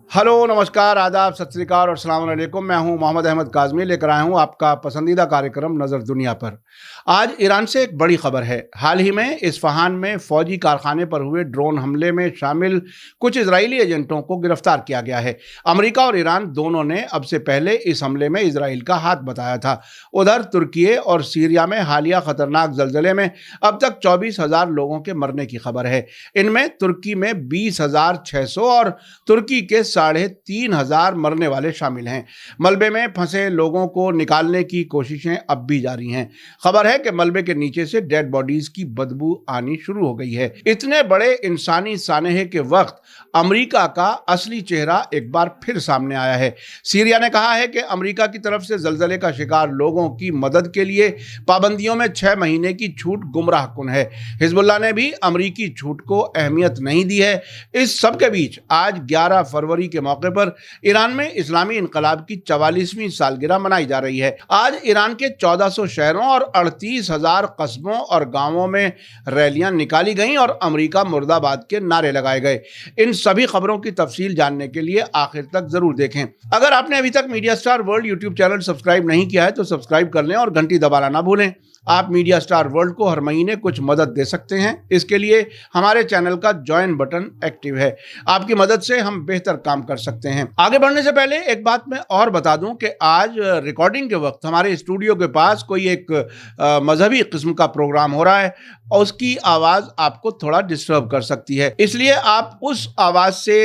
Hello, नमस्कार, आदाब, सत श्री अकाल और अस्सलाम वालेकुम। मैं हूं मोहम्मद अहमद काज़मी, लेकर आया हूं आपका पसंदीदा कार्यक्रम नज़र दुनिया पर। आज ईरान से एक बड़ी खबर है। हाल ही में इस्फहान में फौजी कारखाने पर हुए ड्रोन हमले में शामिल कुछ इजरायली एजेंटों को गिरफ्तार किया गया है। अमेरिका और ईरान दोनों ने अब से पहले इस हमले में इजराइल का हाथ बताया था। उधर तुर्की और सीरिया में हालिया खतरनाक जलजले में अब तक 24,000 लोगों के मरने की खबर है। इनमें तुर्की में 20,600 और तुर्की के 3,500 मरने वाले शामिल हैं। मलबे में फंसे लोगों को निकालने की कोशिशें अब भी जारी हैं। खबर है कि मलबे के नीचे से डेड बॉडीज की बदबू आनी शुरू हो गई है। इतने बड़े इंसानी सानहे के वक्त अमेरिका का असली चेहरा एक बार फिर सामने आया है। सीरिया ने कहा है कि अमेरिका की तरफ से जलजले का शिकार लोगों की मदद के लिए पाबंदियों में 6 महीने की छूट गुमराह कुन है। हिजबुल्लाह ने भी अमेरिकी छूट को अहमियत नहीं दी है। इस सब के बीच आज 11 फरवरी के मौके पर ईरान में इस्लामी इनकलाब की 44वीं सालगिरह मनाई जा रही है। आज ईरान के 1400 शहरों और 38,000 कस्बों और गांवों में रैलियां निकाली गईं और अमेरिका मुर्दाबाद के नारे लगाए गए। इन सभी खबरों की तफसील जानने के लिए आखिर तक जरूर देखें। अगर आपने अभी तक media star world YouTube channel subscribe नहीं किया है तो सब्सक्राइब कर लें और घंटी दबाना ना भूलें। आप मीडिया स्टार वर्ल्ड को हर महीने कुछ मदद दे सकते हैं। इसके लिए हमारे चैनल का ज्वाइन बटन एक्टिव है। आपकी मदद से हम बेहतर काम कर सकते हैं। आगे बढ़ने से पहले एक बात मैं और बता दूं कि आज रिकॉर्डिंग के वक्त हमारे स्टूडियो के पास कोई एक मजहबी किस्म का प्रोग्राम हो रहा है और उसकी आवाज़ आपको थोड़ा डिस्टर्ब कर सकती है, इसलिए आप उस आवाज़ से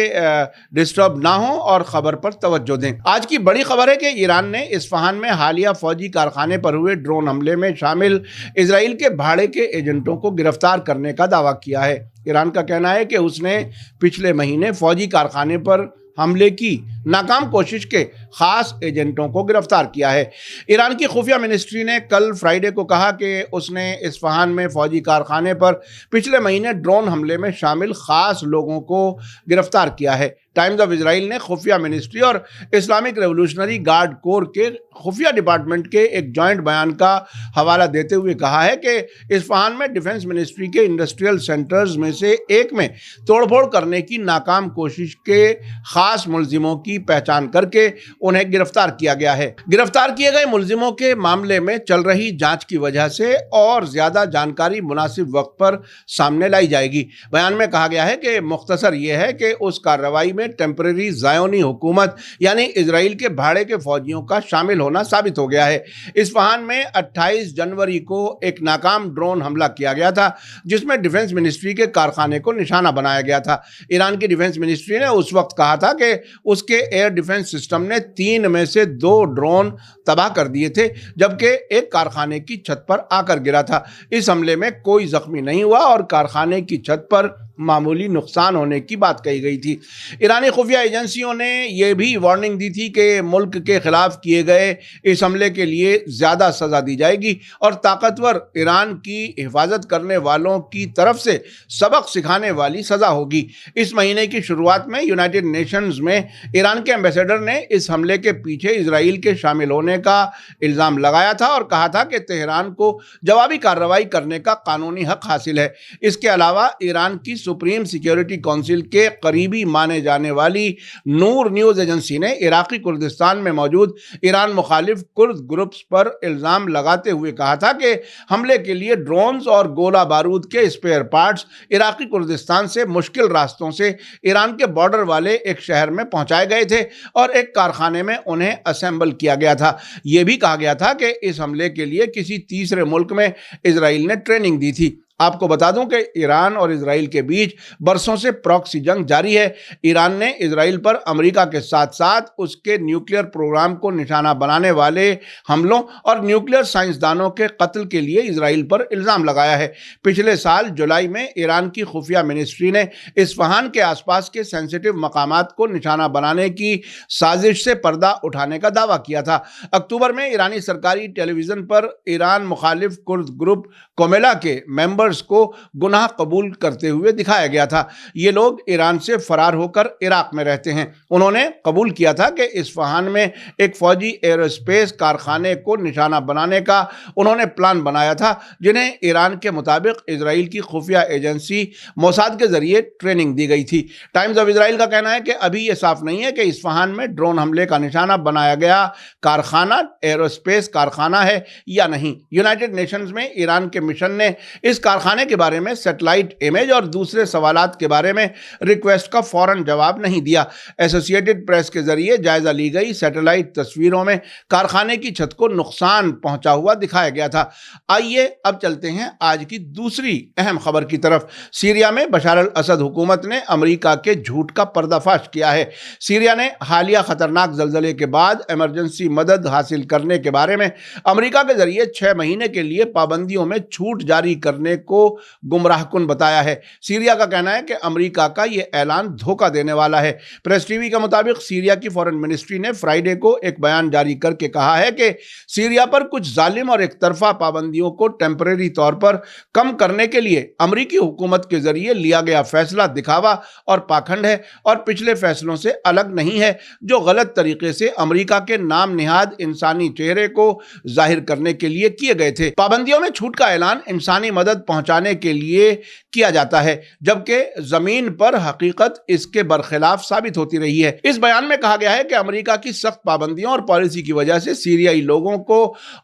डिस्टर्ब ना हो और ख़बर पर तवज्जो दें। आज की बड़ी खबर है कि ईरान ने इस्फहान में हालिया फौजी कारखाने पर हुए ड्रोन हमले में शामिल इजराइल के भाड़े के एजेंटों को गिरफ्तार करने का दावा किया है। ईरान का कहना है कि उसने पिछले महीने फौजी कारखाने पर हमले की नाकाम कोशिश के खास एजेंटों को गिरफ्तार किया है। ईरान की खुफिया मिनिस्ट्री ने कल फ्राइडे को कहा कि उसने इस्फहान में फौजी कारखाने पर पिछले महीने ड्रोन हमले में शामिल खास लोगों को गिरफ्तार किया है। टाइम्स ऑफ इजराइल ने खुफिया मिनिस्ट्री और इस्लामिक रेवोल्यूशनरी गार्ड कोर के खुफिया डिपार्टमेंट के एक जॉइंट बयान का हवाला देते हुए कहा है कि इस्फहान में डिफेंस मिनिस्ट्री के इंडस्ट्रियल सेंटर्स में से एक में तोड़फोड़ करने की नाकाम कोशिश के खास मुलजिमों की पहचान करके उन्हें गिरफ्तार किया गया है। गिरफ्तार किए गए मुलजिमों के मामले में चल रही जांच की वजह से और ज्यादा जानकारी मुनासिब वक्त पर सामने लाई जाएगी। बयान में कहा गया है कि मुख्तसर यह है कि उस कार्रवाई में टेम्परेरी ज़ायोनी हुकूमत यानी इजराइल के भाड़े के फौजियों का शामिल होना साबित हो गया है। इस्फहान में 28 जनवरी को एक नाकाम ड्रोन हमला किया गया था जिसमें डिफेंस मिनिस्ट्री के कारखाने को निशाना बनाया गया था। ईरान की डिफेंस मिनिस्ट्री ने उस वक्त कहा था कि उसके एयर डिफेंस सिस्टम ने 3 में से 2 ड्रोन तबाह कर दिए थे, जबकि एक कारखाने की छत पर आकर गिरा था। इस हमले में कोई जख्मी नहीं हुआ और कारखाने की छत पर मामूली नुकसान होने की बात कही गई थी। ईरानी खुफिया एजेंसियों ने यह भी वार्निंग दी थी कि मुल्क के खिलाफ किए गए इस हमले के लिए ज़्यादा सज़ा दी जाएगी और ताकतवर ईरान की हिफाजत करने वालों की तरफ से सबक सिखाने वाली सज़ा होगी। इस महीने की शुरुआत में यूनाइटेड नेशंस में ईरान के एम्बेसडर ने इस हमले के पीछे इजराइल के शामिल होने का इल्ज़ाम लगाया था और कहा था कि तेहरान को जवाबी कार्रवाई करने का कानूनी हक हासिल है। इसके अलावा ईरान की सुप्रीम सिक्योरिटी काउंसिल के करीबी माने जाने वाली नूर न्यूज़ एजेंसी ने इराकी कुर्दिस्तान में मौजूद ईरान मुखालिफ कुर्द ग्रुप्स पर इल्ज़ाम लगाते हुए कहा था कि हमले के लिए ड्रोन्स और गोला बारूद के स्पेयर पार्ट्स इराकी कुर्दिस्तान से मुश्किल रास्तों से ईरान के बॉर्डर वाले एक शहर में पहुंचाए गए थे और एक कारखाने में उन्हें असेंबल किया गया था। यह भी कहा गया था कि इस हमले के लिए किसी तीसरे मुल्क में इजराइल ने ट्रेनिंग दी थी। आपको बता दूं कि ईरान और इजराइल के बीच बरसों से प्रॉक्सी जंग जारी है। ईरान ने इजराइल पर अमेरिका के साथ साथ उसके न्यूक्लियर प्रोग्राम को निशाना बनाने वाले हमलों और न्यूक्लियर साइंसदानों के कत्ल के लिए इजराइल पर इल्ज़ाम लगाया है। पिछले साल जुलाई में ईरान की खुफिया मिनिस्ट्री ने इस्फहान के आसपास के सेंसिटिव मकामात को निशाना बनाने की साजिश से पर्दा उठाने का दावा किया था। अक्टूबर में ईरानी सरकारी टेलीविज़न पर ईरान मुखालिफ कुर्द ग्रुप कोमेला के मेंबर मेंबर्स को गुनाह कबूल करते हुए दिखाया गया था। ये लोग ईरान से फरार होकर इराक में रहते हैं। उन्होंने कबूल किया था कि इस्फहान में एक फौजी एरोस्पेस कारखाने को निशाना बनाने का उन्होंने प्लान बनाया था, जिन्हें ईरान के मुताबिक इजराइल की खुफिया एजेंसी मोसाद के जरिए ट्रेनिंग दी गई थी। टाइम्स ऑफ इजराइल का कहना है कि अभी यह साफ नहीं है कि इस्फहान में ड्रोन हमले का निशाना बनाया गया कारखाना एरोस्पेस कारखाना है या नहीं। यूनाइटेड नेशंस में ईरान के मिशन ने इस कारखाने के बारे में सैटेलाइट इमेज और दूसरे सवालात के बारे में रिक्वेस्ट का फौरन जवाब नहीं दिया। एसोसिएटेड प्रेस के जरिए जायजा ली गई सैटेलाइट तस्वीरों में कारखाने की छत को नुकसान पहुंचा हुआ दिखाया गया था। आइए अब चलते हैं आज की दूसरी अहम खबर की तरफ। सीरिया में बशार अल असद हुकूमत ने अमेरिका के झूठ का पर्दाफाश किया है। सीरिया ने हालिया खतरनाक जल्जले के बाद इमरजेंसी मदद हासिल करने के बारे में अमेरिका के जरिए 6 महीने के लिए पाबंदियों में छूट जारी करने को गुमराहकुन बताया है। सीरिया का कहना है कि अमेरिका का यह ऐलान धोखा देने वाला है। प्रेस टीवी के मुताबिक सीरिया की फॉरेन मिनिस्ट्री ने फ्राइडे को एक बयान जारी करके कहा है कि सीरिया पर कुछ जालिम और एक तरफा पाबंदियों को टेम्परेरी तौर पर कम करने के लिए अमेरिकी हुकूमत के जरिए लिया गया फैसला दिखावा और पाखंड है और पिछले फैसलों से अलग नहीं है, जो गलत तरीके से अमेरिका के नाम निहाद इंसानी चेहरे को जाहिर करने के लिए किए गए थे। पाबंदियों में छूट का ऐलान इंसानी मदद पहुंचाने के लिए किया जाता है, जबकि जमीन पर हकीकत इसके बरखिलाफ साबित होती रही है। इस बयान में कहा गया है कि अमेरिका की सख्त पाबंदियों और पॉलिसी की वजह से सीरियाई लोगों को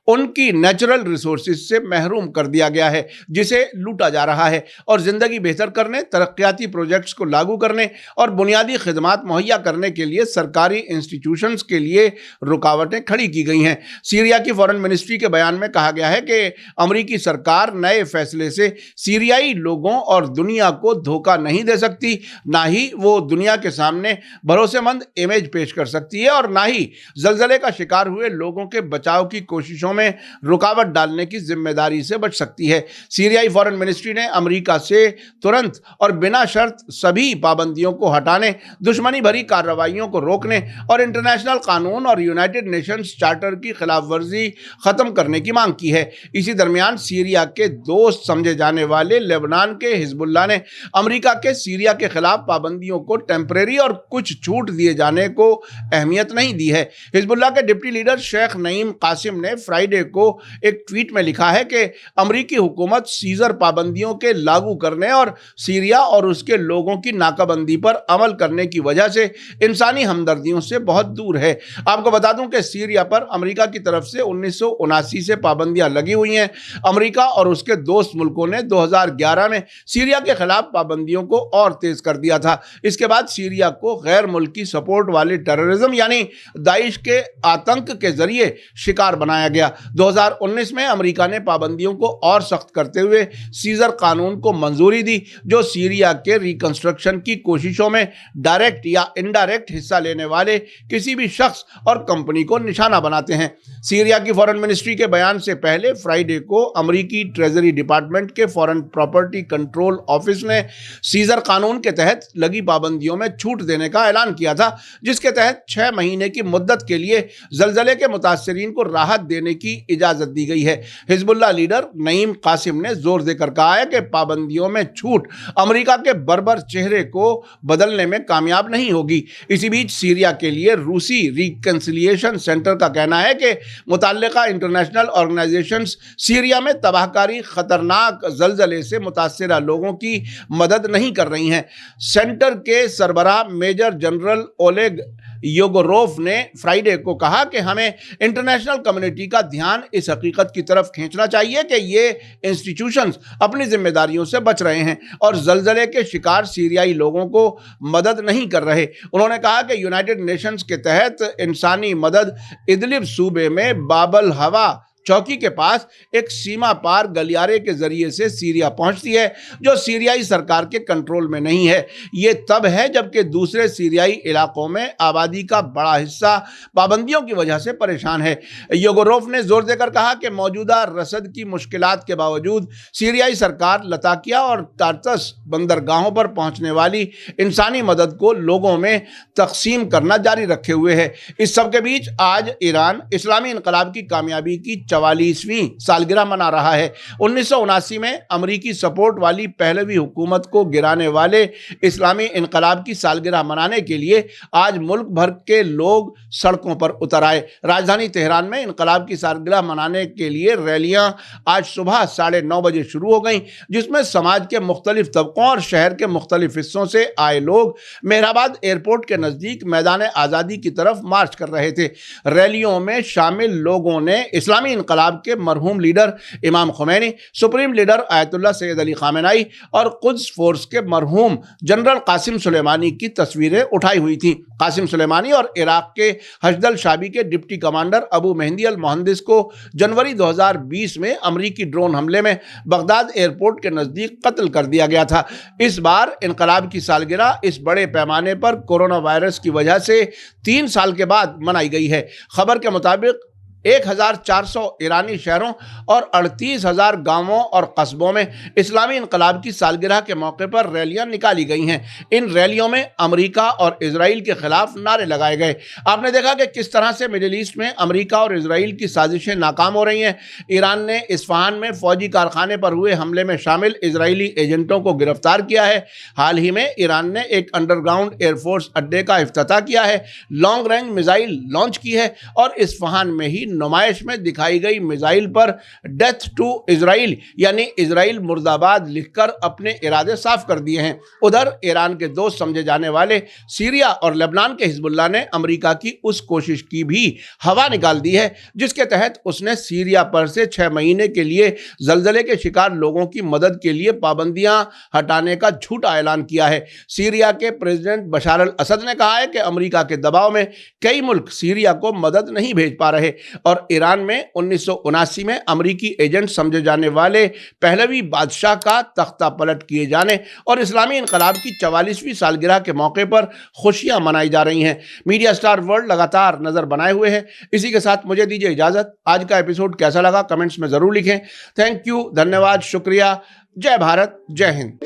उनकी नेचुरल रिसोर्सेज से महरूम कर दिया गया है, जिसे लूटा जा रहा है, और जिंदगी बेहतर करने, तरक्याती प्रोजेक्ट्स को लागू करने और बुनियादी खिदमात मुहैया करने के लिए सरकारी इंस्टीट्यूशंस के लिए रुकावटें खड़ी की गई हैं। सीरिया की फॉरेन मिनिस्ट्री के बयान में कहा गया है कि अमेरिकी सरकार नए फैसले से सीरियाई लोगों और दुनिया को धोखा नहीं दे सकती, ना ही वो दुनिया के सामने भरोसेमंद इमेज पेश कर सकती है, और ना ही जल्जले का शिकार हुए लोगों के बचाव की कोशिशों में रुकावट डालने की जिम्मेदारी से बच सकती है। सीरियाई फॉरेन मिनिस्ट्री ने अमेरिका से तुरंत और बिना शर्त सभी पाबंदियों को हटाने, दुश्मनी भरी कार्रवाइयों को रोकने और इंटरनेशनल कानून और यूनाइटेड नेशंस चार्टर की खिलाफ वर्जी खत्म करने की मांग की है। इसी दरमियान सीरिया के दोस्त समझे जाने वाले लेबनान के हिजबुल्लाह ने अमेरिका के सीरिया के खिलाफ पाबंदियों को टेम्परेरी और कुछ छूट दिए जाने को अहमियत नहीं दी है। हिजबुल्लाह के डिप्टी लीडर शेख नईम कासिम ने फ्राइडे को एक ट्वीट में लिखा है कि अमेरिकी हुकूमत सीजर पाबंदियों के लागू करने और सीरिया और उसके लोगों की नाकाबंदी पर अमल करने की वजह से इंसानी हमदर्दियों से बहुत दूर है। आपको बता दूं कि सीरिया पर अमेरिका की तरफ से 1979 से पाबंदियां लगी हुई हैं। अमेरिका और उसके दोस्त मुल्कों ने 2011 में सीरिया के खिलाफ पाबंदियों को और तेज कर दिया था। इसके बाद सीरिया को गैर मुल्की सपोर्ट वाले टेररिज्म यानी दाइश के आतंक के जरिए शिकार बनाया गया। 2019 में अमेरिका ने पाबंदियों को और सख्त करते हुए सीजर कानून को मंजूरी दी, जो सीरिया के रिकंस्ट्रक्शन की कोशिशों में डायरेक्ट या इनडायरेक्ट हिस्सा लेने वाले किसी भी शख्स और कंपनी को निशाना बनाते हैं। सीरिया की फॉरेन मिनिस्ट्री के बयान से पहले फ्राइडे को अमेरिकी ट्रेजरी डिपार्टमेंट के फॉरेन प्रॉपर्टी कंट्रोल ऑफिस ने सीजर कानून के तहत लगी पाबंदियों में छूट देने का ऐलान किया था, जिसके तहत 6 महीने की मुद्दत के लिए जल्जले के मुतासरीन को राहत देने की इजाजत दी गई है। हिजबुल्लाह लीडर नईम कासिम ने जोर देकर कहा है कि पाबंदियों में छूट अमेरिका के बर्बर चेहरे को बदलने में कामयाब नहीं होगी। इसी बीच सीरिया के लिए रूसी रिकंसिलिएशन सेंटर का कहना है कि मुतल्लिका इंटरनेशनल ऑर्गेनाइजेशंस सीरिया में तबाहकारी खतरनाक जल्जले से मुतासरा लोगों की मदद नहीं कर रही हैं। सेंटर के सरबराह मेजर जनरल ओलेग योगोरोफ ने फ्राइडे को कहा कि हमें इंटरनेशनल कम्युनिटी का ध्यान इस हकीकत की तरफ खींचना चाहिए कि ये इंस्टीट्यूशंस अपनी जिम्मेदारियों से बच रहे हैं और जल्जले के शिकार सीरियाई लोगों को मदद नहीं कर रहे। उन्होंने कहा कि यूनाइटेड नेशंस के तहत इंसानी मदद इदलिब सूबे में बाबल हवा चौकी के पास एक सीमा पार गलियारे के जरिए से सीरिया पहुंचती है, जो सीरियाई सरकार के कंट्रोल में नहीं है। ये तब है जबकि दूसरे सीरियाई इलाकों में आबादी का बड़ा हिस्सा पाबंदियों की वजह से परेशान है। योगोरोफ ने जोर देकर कहा कि मौजूदा रसद की मुश्किलात के बावजूद सीरियाई सरकार लताकिया और टार्टस बंदरगाहों पर पहुंचने वाली इंसानी मदद को लोगों में तकसीम करना जारी रखे हुए है। इस सब के बीच आज ईरान इस्लामी इनकलाब की कामयाबी की 44वीं सालगिरह मना रहा है। 1979 में अमरीकी सपोर्ट वाली पहलवी हुकूमत को गिराने वाले इस्लामी इनकलाब की सालगिरह मनाने के लिए आज मुल्क भर के लोग सड़कों पर उतर आए। राजधानी तेहरान में इनकलाब की सालगिरह मनाने के लिए रैलियां आज सुबह 9:30 बजे शुरू हो गईं, जिसमें समाज के मुख्तलिफ तबकों और शहर के मुख्तलिफ हिस्सों से आए लोग मेहराबाद एयरपोर्ट के नज़दीक मैदान आज़ादी की तरफ मार्च कर रहे थे। रैलियों में शामिल लोगों ने इस्लामी इनकलाब के मरहूम लीडर इमाम Khomeini, supreme leader Ayatollah Syed Ali Khamenei और कुद्स फोर्स के मरहूम जनरल कासिम सुलेमानी की तस्वीरें उठाई हुई थी। कासिम सुलेमानी और इराक के हशदल शाबी के डिप्टी कमांडर अबू मेहंदी अल मोहंदिस को जनवरी 2020 में अमरीकी ड्रोन हमले में बगदाद एयरपोर्ट के नज़दीक कत्ल कर दिया गया था। इस बार इनकलाब की सालगिरह इस बड़े पैमाने पर कोरोना वायरस की वजह से 3 साल के बाद मनाई गई है। खबर के मुताबिक 1400 ईरानी शहरों और 38,000 गांवों और कस्बों में इस्लामी इनकलाब की सालगिरह के मौके पर रैलियां निकाली गई हैं। इन रैलियों में अमेरिका और इजराइल के खिलाफ नारे लगाए गए। आपने देखा कि किस तरह से मिडिल ईस्ट में अमेरिका और इजराइल की साजिशें नाकाम हो रही हैं। ईरान ने इस्फहान में फौजी कारखाने पर हुए हमले में शामिल इजरायली एजेंटों को गिरफ्तार किया है। हाल ही में ईरान ने एक अंडरग्राउंड एयरफोर्स अड्डे का इफ्तिताह किया है, लॉन्ग रेंज मिसाइल लॉन्च की है और इस्फहान में ही नुमाइश में दिखाई गई मिसाइल पर डेथ टू इजराइल यानी इजराइल मुर्दाबाद लिखकर अपने इरादे साफ कर दिए हैं। उधर ईरान के दोस्त समझे जाने वाले सीरिया और लेबनान के हिजबुल्लाह ने अमेरिका की उस कोशिश की भी हवा निकाल दी है, जिसके तहत उसने सीरिया पर से 6 महीने के लिए जलजले के शिकार लोगों की मदद के लिए पाबंदियां हटाने का झूठा ऐलान किया है। सीरिया के प्रेसिडेंट बशार अल असद ने कहा है कि अमेरिका के दबाव में कई मुल्क सीरिया को मदद नहीं भेज पा रहे और ईरान में 1979 में अमेरिकी एजेंट समझे जाने वाले पहलवी बादशाह का तख्ता पलट किए जाने और इस्लामी इनकलाब की 44वीं सालगिरह के मौके पर खुशियां मनाई जा रही हैं। मीडिया स्टार वर्ल्ड लगातार नजर बनाए हुए है। इसी के साथ मुझे दीजिए इजाजत। आज का एपिसोड कैसा लगा कमेंट्स में जरूर लिखें। थैंक यू, धन्यवाद, शुक्रिया। जय भारत, जय हिंद।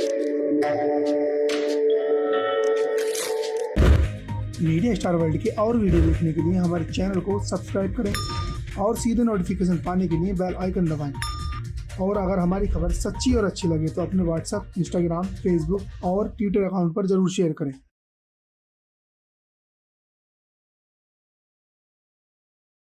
मीडिया स्टार वर्ल्ड के और वीडियो देखने के लिए हमारे चैनल को सब्सक्राइब करें और सीधे नोटिफिकेशन पाने के लिए बेल आइकन दबाएं। और अगर हमारी खबर सच्ची और अच्छी लगे तो अपने व्हाट्सएप, इंस्टाग्राम, फेसबुक और ट्विटर अकाउंट पर जरूर शेयर करें।